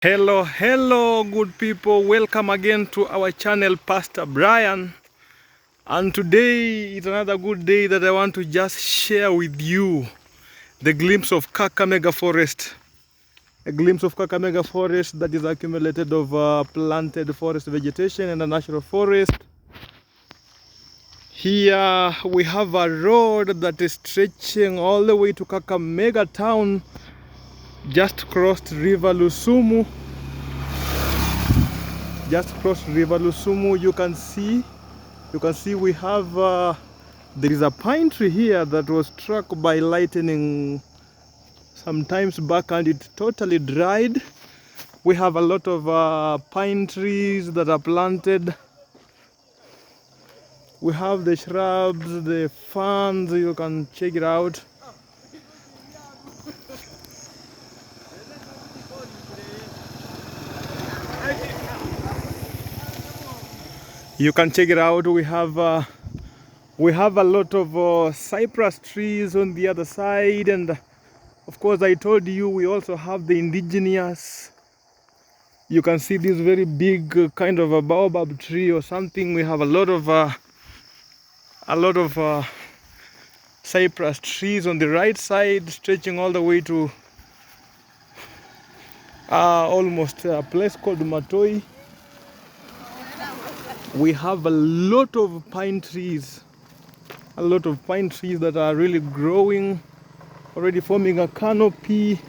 Hello good people, welcome again to our channel, Pastor Brian. And today is another good day that I want to just share with you the glimpse of Kakamega Forest. A glimpse of Kakamega Forest that is accumulated of planted forest vegetation and a natural forest. Here we have a road that is stretching all the way to Kakamega town, just crossed River Lusumu. Just crossed River Lusumu. You can see we have there is a pine tree here that was struck by lightning some times back and it totally dried. We have a lot of pine trees that are planted. We have the shrubs, the ferns. You can check it out. You can check it out. We have a lot of cypress trees on the other side, and of course I told you we also have the indigenous. You can see this very big kind of a baobab tree or something. We have a lot of cypress trees on the right side, stretching all the way to almost a place called Matoi. We have a lot of pine trees, that are really growing, already forming a canopy.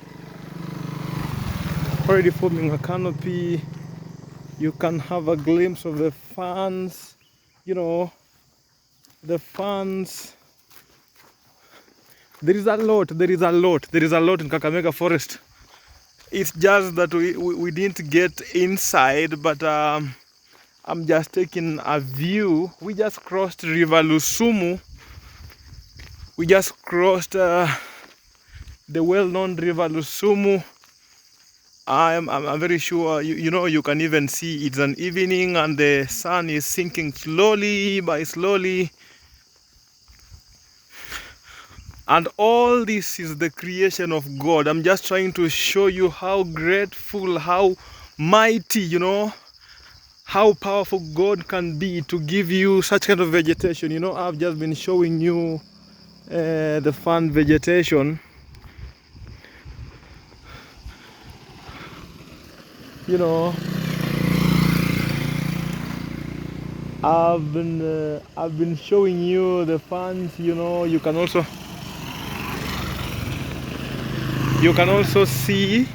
You can have a glimpse of the ferns, the ferns. There is a lot in Kakamega Forest. It's just that we didn't get inside, but I'm just taking a view. We just crossed River Lusumu. We just crossed the well-known River Lusumu. I'm very sure you can even see it's an evening and the sun is sinking slowly by slowly. And all this is the creation of God. I'm just trying to show you how grateful, how mighty, how powerful God can be to give you such kind of vegetation. I've just been showing you the fern vegetation. I've been showing you the ferns. You can also see.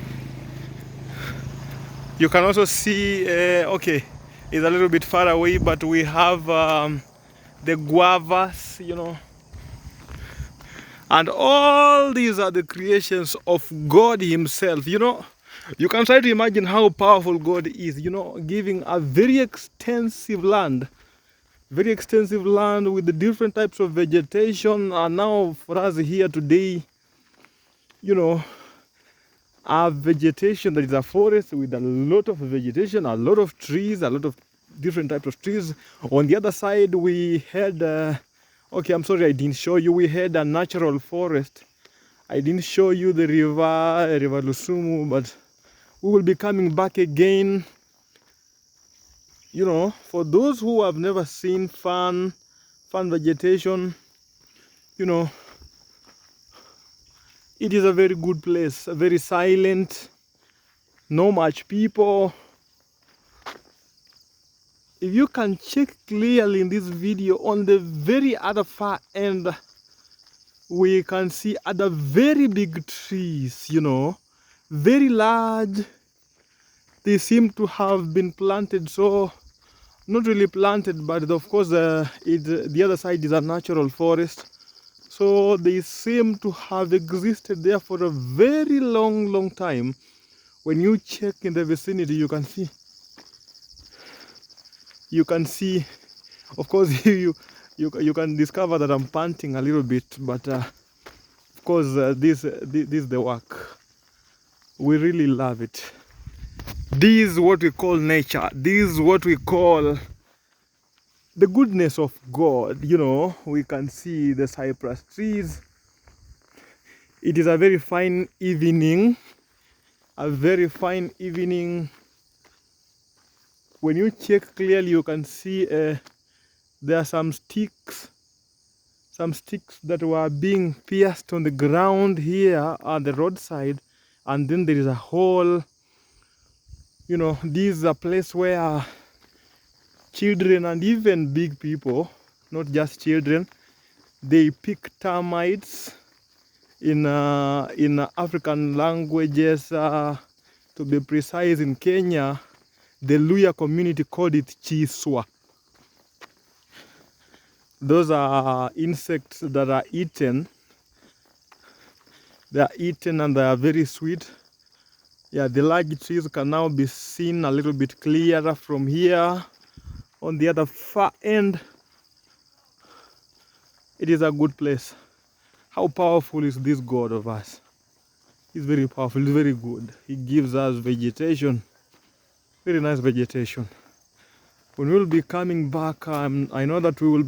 Okay, it's a little bit far away, but we have the guavas, and all these are the creations of God Himself. You can try to imagine how powerful God is, giving a very extensive land with the different types of vegetation. And now for us here today, our vegetation, there is a forest with a lot of vegetation, a lot of trees, a lot of different types of trees. On the other side we had okay, I'm sorry I didn't show you, we had a natural forest. I didn't show you the river Lusumu, but we will be coming back again. For those who have never seen fern vegetation, it is a very good place, very silent, no much people. If you can check clearly in this video, on the very other far end, we can see other very big trees, very large. They seem to have been planted, so not really planted, but of course the other side is a natural forest. So they seem to have existed there for a very long time. When you check in the vicinity, you can see, of course, you can discover that I'm panting a little bit, but of course this is the work. We really love it. This is what we call nature. This is what we call the goodness of God. We can see the cypress trees. It is a very fine evening. a very fine evening. When you check clearly, you can see there are some sticks that were being pierced on the ground here on the roadside, and then there is a hole. You know, this is a place where children and even big people, not just children, they pick termites. In African languages, to be precise, in Kenya, the Luya community called it chiswa. Those are insects that are eaten. They are eaten and they are very sweet. Yeah, the large trees can now be seen a little bit clearer from here. On the other far end, it is a good place. How powerful is this God of us? He's very powerful, he's very good. He gives us vegetation, very nice vegetation. When we'll be coming back, I know that we will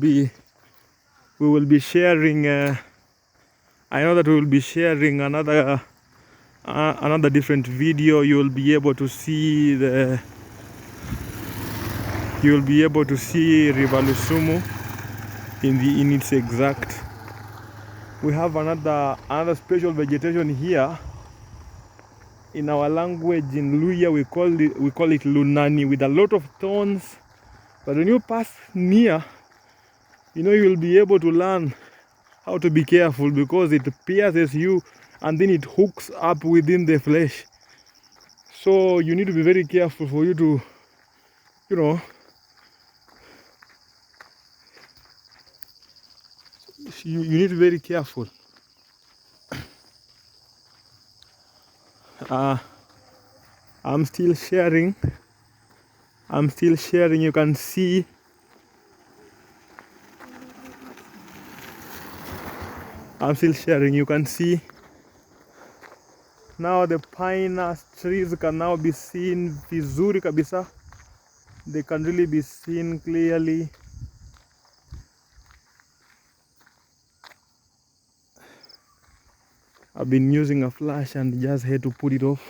be sharing. I know that we will be sharing another different video. You will be able to see River Lusumu in its exact. We have another special vegetation here. In our language, in Luya, we call it lunani, with a lot of thorns. But when you pass near, you know, you'll be able to learn how to be careful, because it pierces you and then it hooks up within the flesh. So you need to be very careful for you to, you know, you need to be very careful. I'm still sharing. You can see I'm still sharing. You can see now the pine trees can now be seen vizuri kabisa. They can really be seen clearly. I've been using a flash and just had to put it off.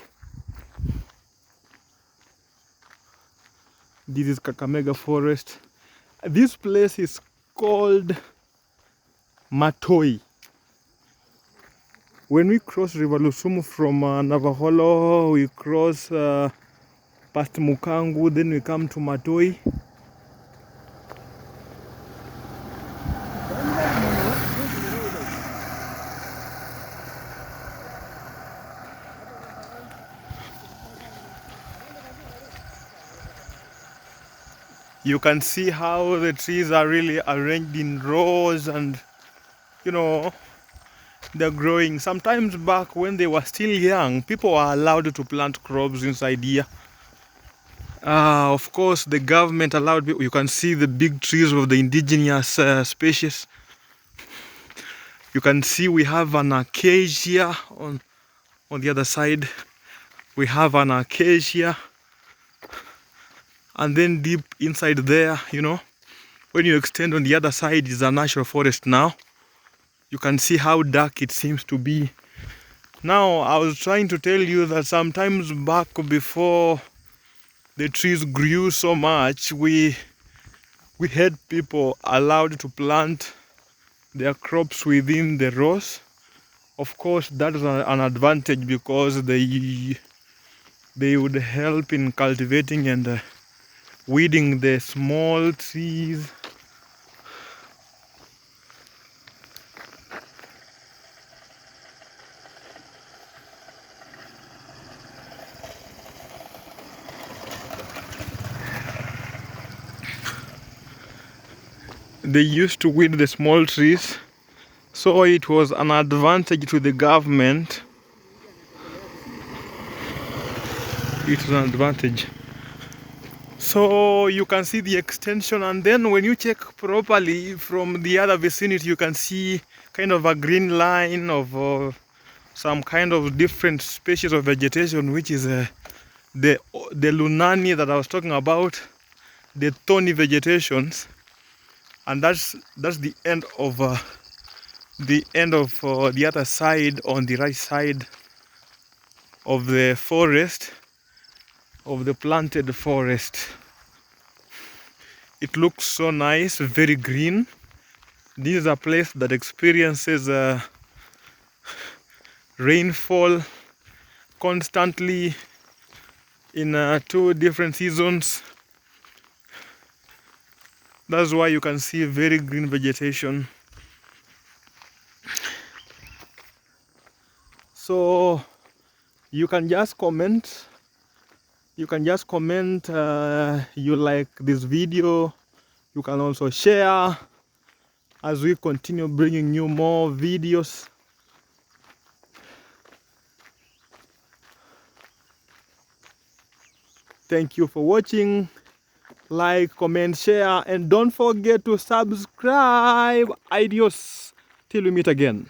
This is KAKAMEGA Forest. This place is called Matoi. When we cross River Lusumu from Navaholo, we cross past Mukangu, then we come to Matoi. You can see how the trees are really arranged in rows, and you know, they're growing. Sometimes back when they were still young, people were allowed to plant crops inside here. Of course, the government allowed people. You can see the big trees of the indigenous species. You can see we have an acacia on the other side. We have an acacia, and then deep inside there, you know, when you extend on the other side, is a national forest now. You can see how dark it seems to be. Now, I was trying to tell you that sometimes back, before the trees grew so much, we had people allowed to plant their crops within the rows. Of course, that is an advantage, because they would help in cultivating and weeding the small trees. They used to weed the small trees, so it was an advantage to the government. It was an advantage. So you can see the extension, and then when you check properly from the other vicinity, you can see kind of a green line of some kind of different species of vegetation, which is the lunani that I was talking about, the thorny vegetations. And that's the end of the other side. On the right side of the forest, of the planted forest. It looks so nice, very green. This is a place that experiences rainfall constantly in 2 different seasons. That's why you can see very green vegetation. So you can just comment. You can just comment you like this video. You can also share as we continue bringing you more videos. Thank you for watching. Like, comment, share, and don't forget to subscribe. Adios till we meet again.